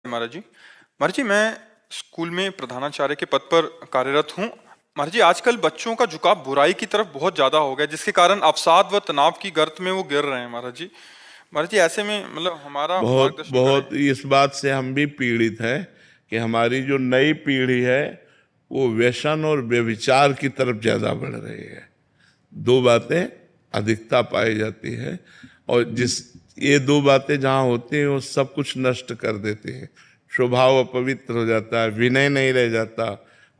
महाराज जी। महाराज जी, मैं स्कूल में प्रधानाचार्य के पद पर कार्यरत हूँ। महाराज जी, आजकल बच्चों का झुकाव बुराई की तरफ बहुत ज्यादा हो गया, जिसके कारण अवसाद व तनाव की गर्त में वो गिर रहे हैं। महाराज जी, ऐसे में हमारा बहुत मार्गदर्शन करें। बहुत इस बात से हम भी पीड़ित हैं कि हमारी जो नई पीढ़ी है वो व्यसन और व्यभिचार की तरफ ज्यादा बढ़ रही है। दो बातें अधिकता पाई जाती है, और जिस ये दो बातें जहाँ होती हैं वो सब कुछ नष्ट कर देती हैं। स्वभाव अपवित्र हो जाता है, विनय नहीं रह जाता,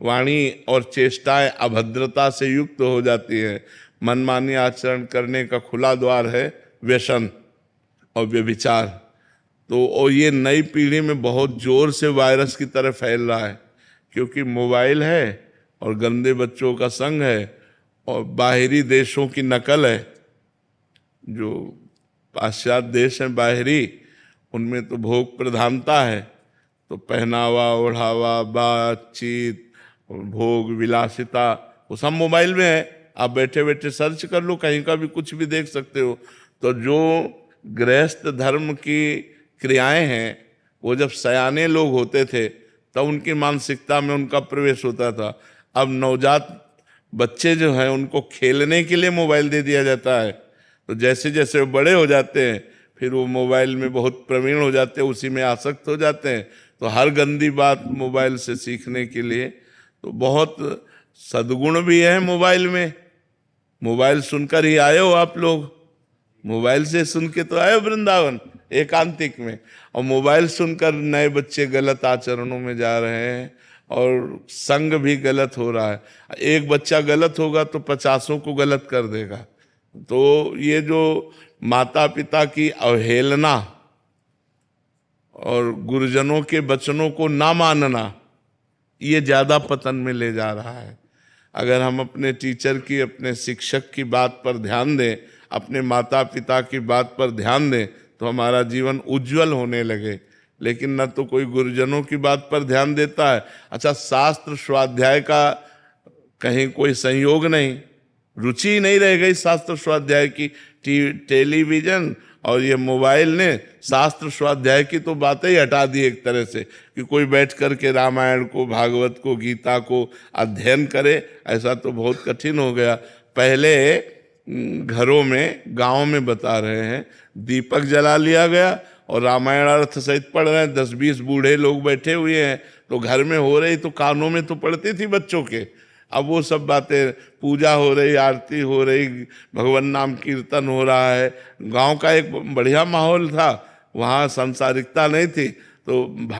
वाणी और चेष्टाएं अभद्रता से युक्त हो जाती है, मनमानी आचरण करने का खुला द्वार है व्यसन और व्यभिचार। तो और ये नई पीढ़ी में बहुत जोर से वायरस की तरह फैल रहा है, क्योंकि मोबाइल है और गंदे बच्चों का संग है और बाहरी देशों की नकल है। जो पाश्चात्य देश हैं बाहरी, उनमें तो भोग प्रधानता है, तो पहनावा ओढ़ावा बातचीत और भोग विलासिता वो सब मोबाइल में है। आप बैठे बैठे सर्च कर लो, कहीं का भी कुछ भी देख सकते हो। तो जो गृहस्थ धर्म की क्रियाएं हैं वो जब सयाने लोग होते थे तब उनकी मानसिकता में उनका प्रवेश होता था। अब नवजात बच्चे जो हैं उनको खेलने के लिए मोबाइल दे दिया जाता है, तो जैसे जैसे वो बड़े हो जाते हैं फिर वो मोबाइल में बहुत प्रवीण हो जाते हैं, उसी में आसक्त हो जाते हैं। तो हर गंदी बात मोबाइल से सीखने के लिए तो बहुत सद्गुण भी है मोबाइल में। मोबाइल सुनकर ही आए हो आप लोग, मोबाइल से सुन के तो आए वृंदावन एकांतिक में, और मोबाइल सुनकर नए बच्चे गलत आचरणों में जा रहे हैं और संग भी गलत हो रहा है। एक बच्चा गलत होगा तो 50 को गलत कर देगा। तो ये जो माता पिता की अवहेलना और गुरुजनों के वचनों को ना मानना, ये ज्यादा पतन में ले जा रहा है। अगर हम अपने टीचर की, अपने शिक्षक की बात पर ध्यान दें, अपने माता पिता की बात पर ध्यान दें, तो हमारा जीवन उज्जवल होने लगे। लेकिन न तो कोई गुरुजनों की बात पर ध्यान देता है। अच्छा, शास्त्र स्वाध्याय का कहीं कोई संयोग नहीं, रुचि नहीं रह गई शास्त्र स्वाध्याय की। टेलीविजन और ये मोबाइल ने शास्त्र स्वाध्याय की तो बातें ही हटा दी एक तरह से, कि कोई बैठ करके रामायण को, भागवत को, गीता को अध्ययन करे, ऐसा तो बहुत कठिन हो गया। पहले घरों में, गांव में बता रहे हैं, दीपक जला लिया गया और रामायण अर्थ सहित पढ़ रहे हैं। 10-20 बूढ़े लोग बैठे हुए हैं, तो घर में हो रही तो कानों में तो पड़ती थी बच्चों के। अब वो सब बातें, पूजा हो रही, आरती हो रही, भगवान नाम कीर्तन हो रहा है। गांव का एक बढ़िया माहौल था, वहाँ सांसारिकता नहीं थी। तो